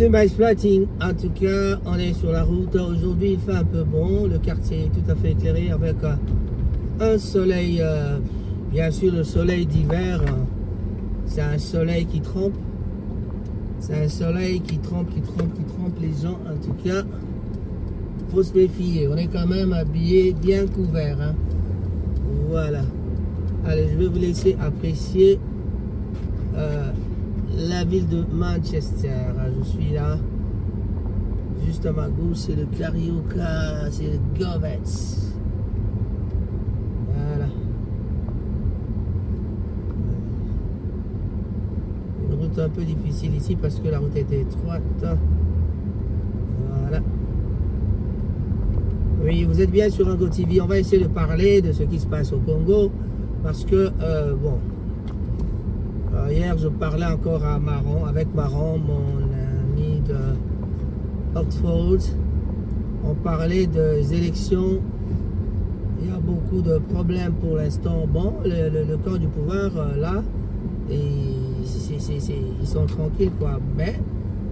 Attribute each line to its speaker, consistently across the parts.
Speaker 1: c'est Mice Platine. En tout cas, on est sur la route. Aujourd'hui, il fait un peu bon. Le quartier est tout à fait éclairé avec un soleil, bien sûr, le soleil d'hiver. C'est un soleil qui trompe. C'est un soleil qui trompe les gens. En tout cas, faut se méfier. On est quand même habillé, bien couvert. Hein. Voilà. Allez, je vais vous laisser apprécier la ville de Manchester. Je suis là. Juste à ma gauche, c'est le Carioca, c'est le Govets. Voilà. Une route un peu difficile ici parce que la route était étroite. Voilà. Oui, vous êtes bien sur Ango TV. On va essayer de parler de ce qui se passe au Congo parce que, bon, hier je parlais encore à Maron, avec Maron, mon ami de Oxford. On parlait des élections. Il y a beaucoup de problèmes pour l'instant. Bon, le camp du pouvoir, là, et ils sont tranquilles, quoi. Mais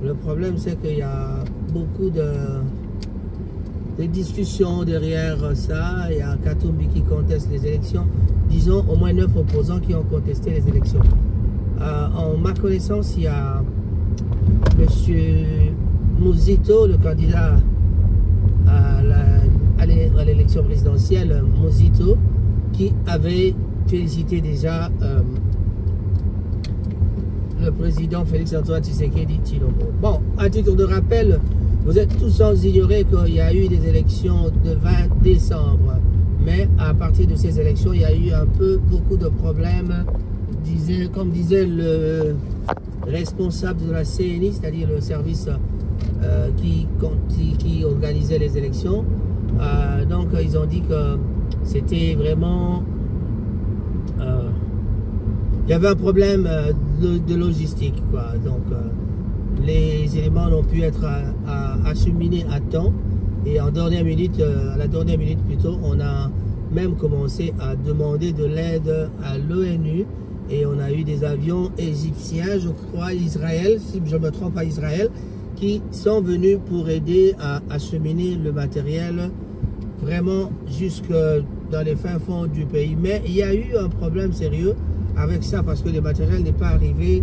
Speaker 1: le problème, c'est qu'il y a beaucoup de discussions derrière ça. Il y a Katumbi qui conteste les élections. Disons au moins 9 opposants qui ont contesté les élections. En ma connaissance, il y a M. Muzito, le candidat à l'élection présidentielle, Muzito, qui avait félicité déjà le président Félix-Antoine Tshisekedi Tshilombo. Bon, à titre de rappel, vous êtes tous sans ignorer qu'il y a eu des élections de 20 décembre. Mais à partir de ces élections, il y a eu beaucoup de problèmes. Comme disait le responsable de la CNI, c'est-à-dire le service qui organisait les élections. Donc ils ont dit que c'était vraiment... il y avait un problème de logistique, quoi. Donc les éléments n'ont pu être acheminés à temps. Et en dernière minute, à la dernière minute plutôt, on a même commencé à demander de l'aide à l'ONU. Et on a eu des avions égyptiens, je crois, Israël, si je ne me trompe pas, Israël, qui sont venus pour aider à acheminer le matériel vraiment jusque dans les fins fonds du pays. Mais il y a eu un problème sérieux avec ça parce que le matériel n'est pas arrivé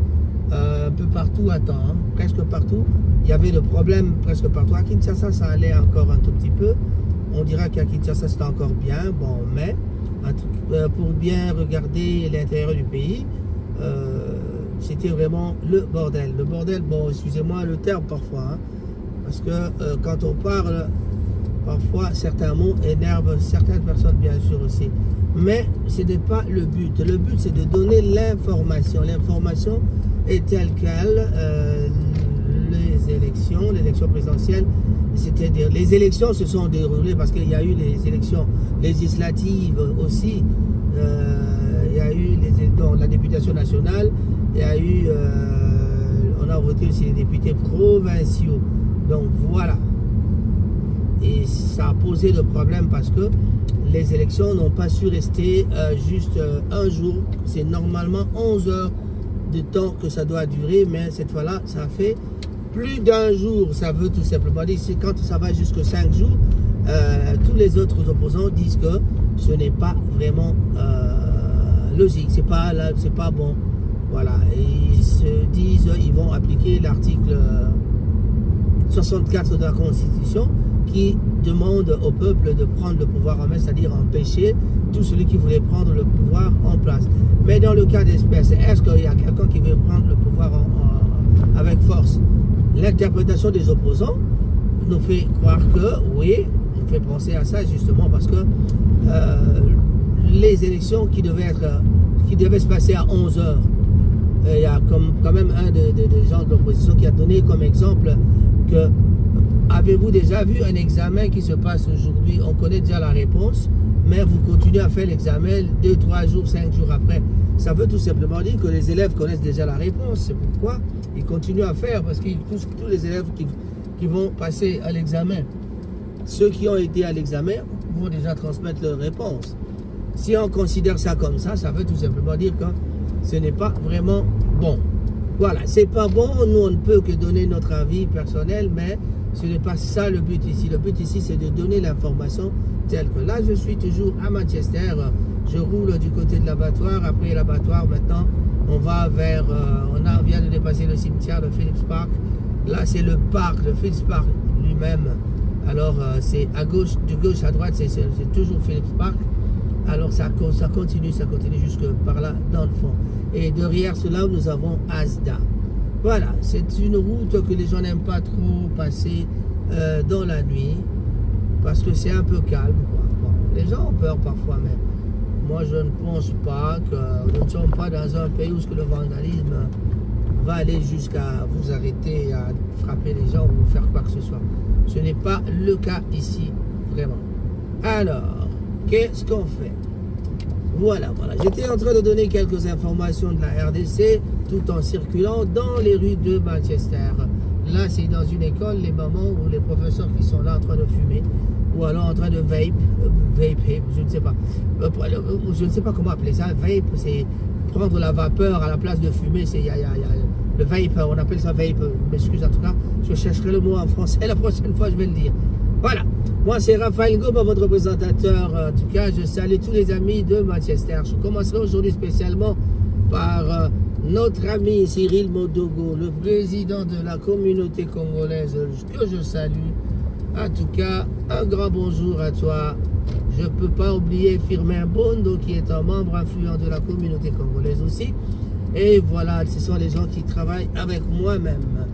Speaker 1: un peu partout à temps, hein, presque partout. Il y avait le problème presque partout. À Kinshasa, ça allait encore un tout petit peu. On dira qu'à Kinshasa, c'était encore bien. Bon, mais pour bien regarder l'intérieur du pays, c'était vraiment le bordel. Le bordel, bon, excusez-moi le terme parfois, hein, parce que quand on parle, parfois certains mots énervent certaines personnes, bien sûr aussi. Mais ce n'est pas le but. Le but, c'est de donner l'information. L'information est telle qu'elle. L'élection présidentielle, c'est-à-dire les élections se sont déroulées parce qu'il y a eu les élections législatives aussi. Il y a eu la députation nationale, il y a eu, on a voté aussi les députés provinciaux. Donc voilà. Et ça a posé le problème parce que les élections n'ont pas su rester juste un jour. C'est normalement 11 heures de temps que ça doit durer, mais cette fois-là, ça a fait plus d'un jour. Ça veut tout simplement dire que quand ça va jusqu'à 5 jours, tous les autres opposants disent que ce n'est pas vraiment logique, c'est pas bon. Voilà, et ils se disent ils vont appliquer l'article 64 de la Constitution qui demande au peuple de prendre le pouvoir en main, c'est-à-dire empêcher tout celui qui voulait prendre le pouvoir en place. Mais dans le cas d'espèce, est-ce qu'il y a quelqu'un qui veut prendre le pouvoir avec force? L'interprétation des opposants nous fait croire que, oui, nous fait penser à ça justement parce que les élections qui devaient se passer à 11 heures, il y a quand même un des gens de l'opposition qui a donné comme exemple que avez-vous déjà vu un examen qui se passe aujourd'hui? On connaît déjà la réponse, mais vous continuez à faire l'examen 2, 3 jours, 5 jours après. Ça veut tout simplement dire que les élèves connaissent déjà la réponse. C'est pourquoi ils continuent à faire, parce que tous les élèves qui vont passer à l'examen, ceux qui ont été à l'examen vont déjà transmettre leur réponse. Si on considère ça comme ça, ça veut tout simplement dire que ce n'est pas vraiment bon. Voilà, c'est pas bon, nous on ne peut que donner notre avis personnel, mais ce n'est pas ça le but ici. Le but ici, c'est de donner l'information telle que là, je suis toujours à Manchester, je roule du côté de l'abattoir, après l'abattoir, maintenant, on va vers, on vient de dépasser le cimetière de Phillips Park. Là, c'est le parc de Phillips Park lui-même. Alors, c'est à gauche, de gauche à droite, c'est toujours Phillips Park. Alors, ça continue jusque par là, dans le fond. Et derrière cela, nous avons Asda. Voilà, c'est une route que les gens n'aiment pas trop passer dans la nuit, parce que c'est un peu calme, quoi. Bon, les gens ont peur parfois, mais moi, je ne pense pas que nous ne sommes pas dans un pays où le vandalisme va aller jusqu'à vous arrêter, à frapper les gens ou faire quoi que ce soit. Ce n'est pas le cas ici, vraiment. Alors, qu'est-ce qu'on fait? Voilà. J'étais en train de donner quelques informations de la RDC tout en circulant dans les rues de Manchester. Là, c'est dans une école, les mamans ou les professeurs qui sont là en train de fumer ou alors en train de vape, je ne sais pas. Je ne sais pas comment appeler ça. Vape, c'est prendre la vapeur à la place de fumer. Le vape, on appelle ça vape. M'excuse en tout cas, je chercherai le mot en français. La prochaine fois, je vais le dire. Voilà. Moi, c'est Raphaël Goba, votre présentateur. En tout cas, je salue tous les amis de Manchester. Je commencerai aujourd'hui spécialement par notre ami Cyril Modogo, le président de la communauté congolaise, que je salue. En tout cas, un grand bonjour à toi. Je ne peux pas oublier Firmin Bondo, qui est un membre influent de la communauté congolaise aussi. Et voilà, ce sont les gens qui travaillent avec moi-même.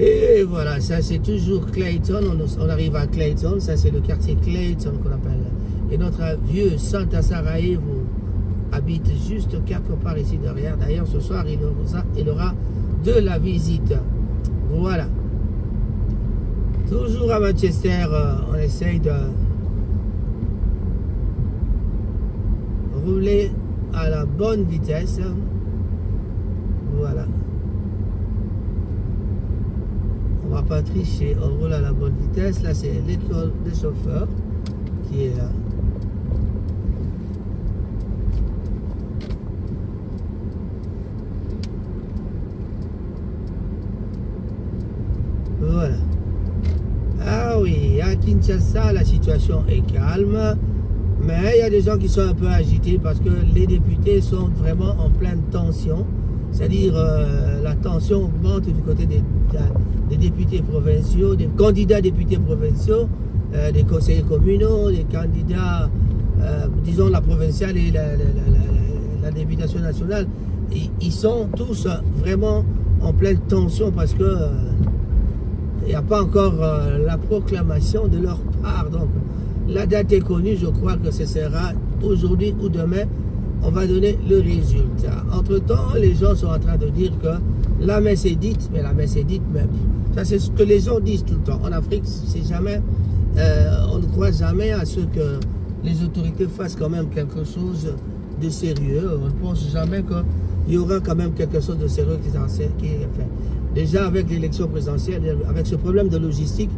Speaker 1: Et voilà, ça c'est toujours Clayton, on arrive à Clayton, ça c'est le quartier Clayton qu'on appelle. Et notre vieux Santa Sarajevo habite juste quelque part ici derrière. D'ailleurs ce soir il aura de la visite. Voilà. Toujours à Manchester, on essaye de rouler à la bonne vitesse. Voilà. On va pas tricher, on roule à la bonne vitesse. Là, c'est l'école des chauffeurs qui est là. Voilà. Ah oui, à Kinshasa, la situation est calme. Mais il y a des gens qui sont un peu agités parce que les députés sont vraiment en pleine tension. C'est-à-dire la tension augmente du côté des députés provinciaux, des candidats députés provinciaux, des conseillers communaux, des candidats, disons la provinciale et la députation nationale. Ils sont tous vraiment en pleine tension parce que il n'y a pas encore la proclamation de leur part. Donc la date est connue, je crois que ce sera aujourd'hui ou demain. On va donner le résultat. Entre-temps, les gens sont en train de dire que la messe est dite, mais la messe est dite même. Ça, c'est ce que les gens disent tout le temps. En Afrique, c'est jamais, on ne croit jamais à ce que les autorités fassent quand même quelque chose de sérieux. On ne pense jamais qu'il y aura quand même quelque chose de sérieux qui est fait. Déjà, avec l'élection présidentielle, avec ce problème de logistique,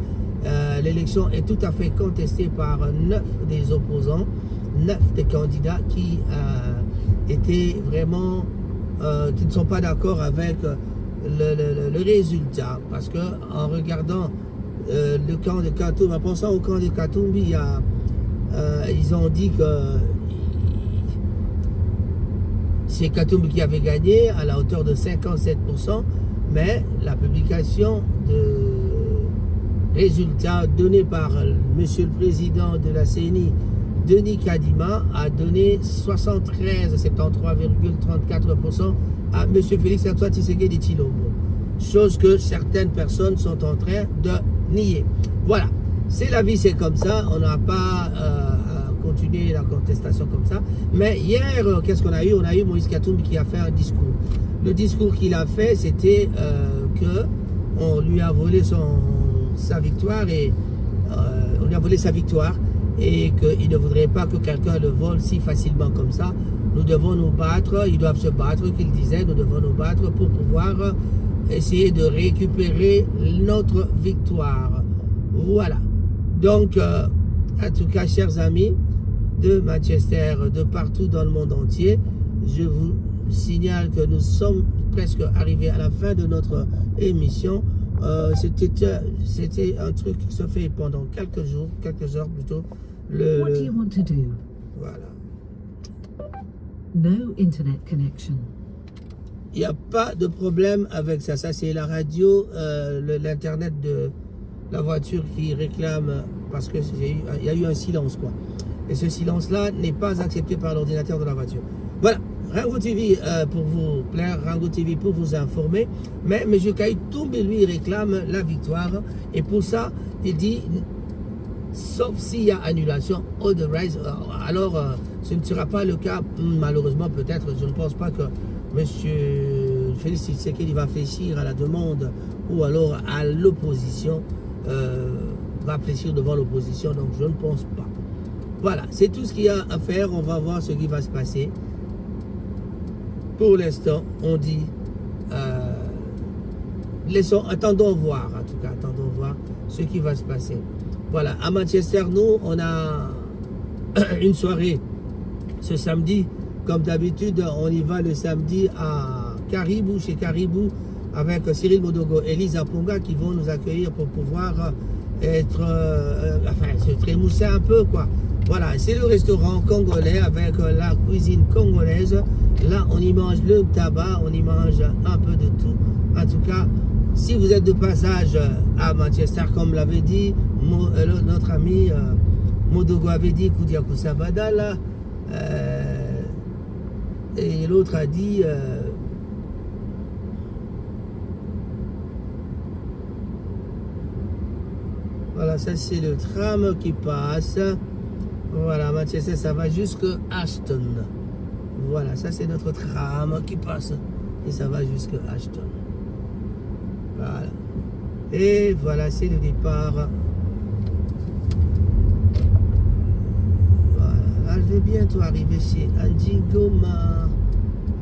Speaker 1: l'élection est tout à fait contestée par 9 des opposants. 9 des candidats qui étaient vraiment, qui ne sont pas d'accord avec le résultat. Parce que en regardant le camp de Katoum, en pensant au camp de Katoum, ils ont dit que c'est Katoum qui avait gagné à la hauteur de 57%, mais la publication de résultats donnés par Monsieur le Président de la CENI, Denis Kadima, a donné 73,34% à M. Félix-Antoine Tshisekedi Tshilombo. Chose que certaines personnes sont en train de nier. Voilà, c'est la vie, c'est comme ça. On n'a pas à continuer la contestation comme ça. Mais hier, qu'est-ce qu'on a eu? On a eu Moïse Katumbi qui a fait un discours. Le discours qu'il a fait, c'était qu'on lui a volé sa victoire et on lui a volé sa victoire. Et qu'il ne voudrait pas que quelqu'un le vole si facilement comme ça. Nous devons nous battre, ils doivent se battre, qu'il disait, nous devons nous battre pour pouvoir essayer de récupérer notre victoire. Voilà. Donc, en tout cas, chers amis de Manchester, de partout dans le monde entier, je vous signale que nous sommes presque arrivé à la fin de notre émission. C'était un truc qui se fait pendant quelques jours, quelques heures plutôt.
Speaker 2: What do you want to do?
Speaker 1: Voilà.
Speaker 2: No internet connection.
Speaker 1: Il n'y a pas de problème avec ça. Ça, c'est la radio, l'internet de la voiture qui réclame, parce que il y a eu un silence, quoi. Et ce silence-là n'est pas accepté par l'ordinateur de la voiture. Voilà. Rango TV pour vous plaire, Rango TV pour vous informer. Mais M. Kaï Toumbe, lui, réclame la victoire. Et pour ça, il dit, sauf s'il y a annulation, otherwise, alors ce ne sera pas le cas, malheureusement peut-être. Je ne pense pas que M. Félix Tshisekedi va fléchir à la demande ou alors à l'opposition, va fléchir devant l'opposition. Donc je ne pense pas. Voilà, c'est tout ce qu'il y a à faire. On va voir ce qui va se passer. Pour l'instant, on dit, attendons voir, en tout cas, attendons voir ce qui va se passer. Voilà, à Manchester, nous, on a une soirée ce samedi. Comme d'habitude, on y va le samedi à Caribou, chez Caribou, avec Cyril Modogo et Lisa Ponga qui vont nous accueillir pour pouvoir être, enfin, se trémousser un peu, quoi. Voilà, c'est le restaurant congolais avec la cuisine congolaise. Là, on y mange le tabac, on y mange un peu de tout. En tout cas, si vous êtes de passage à Manchester, comme l'avait dit notre ami Modogo avait dit Koudiakou Sabadala, et l'autre a dit voilà, ça c'est le tram qui passe. Voilà, Manchester, ça va jusqu'à Ashton. Voilà, ça c'est notre tram qui passe. Et ça va jusqu'à Ashton. Voilà. Et voilà, c'est le départ. Voilà, là je vais bientôt arriver chez Andy Goma.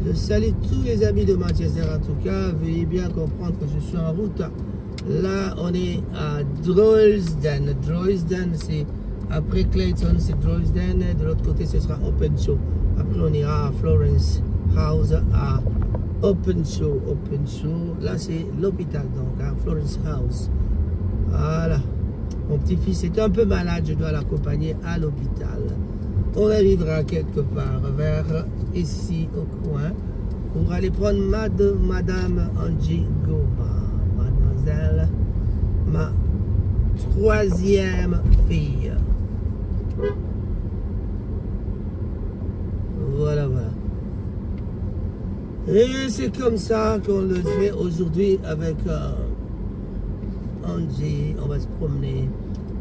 Speaker 1: Je salue tous les amis de Manchester en tout cas. Veuillez bien comprendre que je suis en route. Là, on est à Droylsden. Droylsden, c'est après Clayton, c'est Droylsden. De l'autre côté, ce sera Openshaw. Après, on ira à Florence House, à Openshaw. Là, c'est l'hôpital, donc, à Florence House. Voilà. Mon petit-fils est un peu malade, je dois l'accompagner à l'hôpital. On arrivera quelque part vers ici, au coin, pour aller prendre Madame Angie Goma, mademoiselle, ma troisième fille. Voilà, voilà. Et c'est comme ça qu'on le fait aujourd'hui avec Angie. On va se promener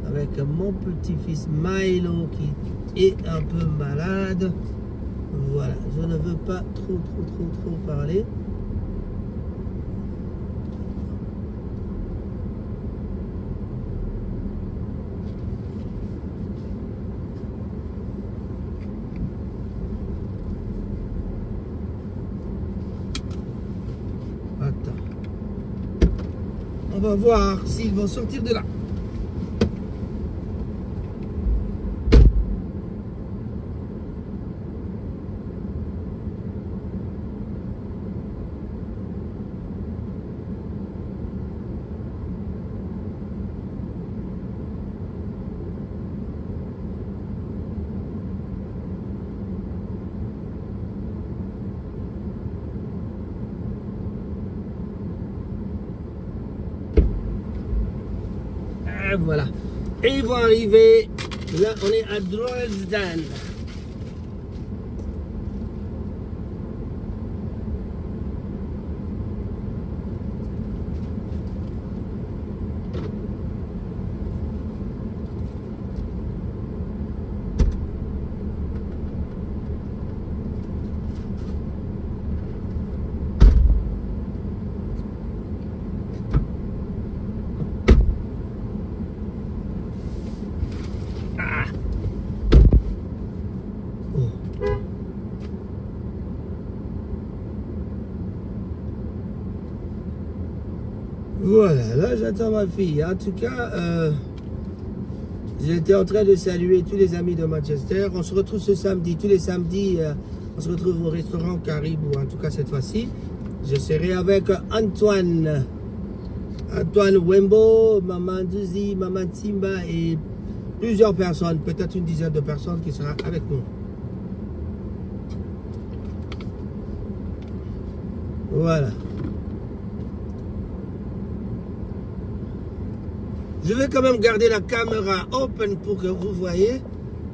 Speaker 1: avec mon petit-fils Milo qui est un peu malade. Voilà, je ne veux pas trop parler. On va voir s'ils vont sortir de là. Voilà. Et ils vont arriver. Là, on est à Droylsden. Voilà, là j'attends ma fille. En tout cas, j'étais en train de saluer tous les amis de Manchester. On se retrouve ce samedi, tous les samedis, on se retrouve au restaurant Caribou, en tout cas cette fois-ci. Je serai avec Antoine Wembo, Maman Duzi, Maman Simba et plusieurs personnes, peut-être une dizaine de personnes qui seront avec nous. Voilà. Je vais quand même garder la caméra open pour que vous voyez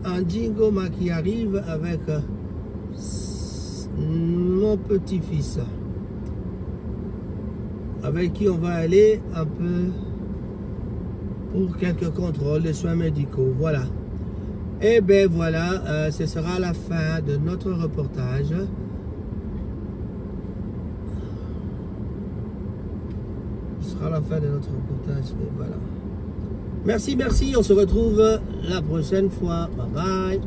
Speaker 1: un Jingoma qui arrive avec mon petit-fils, avec qui on va aller un peu pour quelques contrôles de soins médicaux. Voilà. Et bien voilà, ce sera la fin de notre reportage. Ce sera la fin de notre reportage. Et voilà. Merci, merci. On se retrouve la prochaine fois. Bye bye.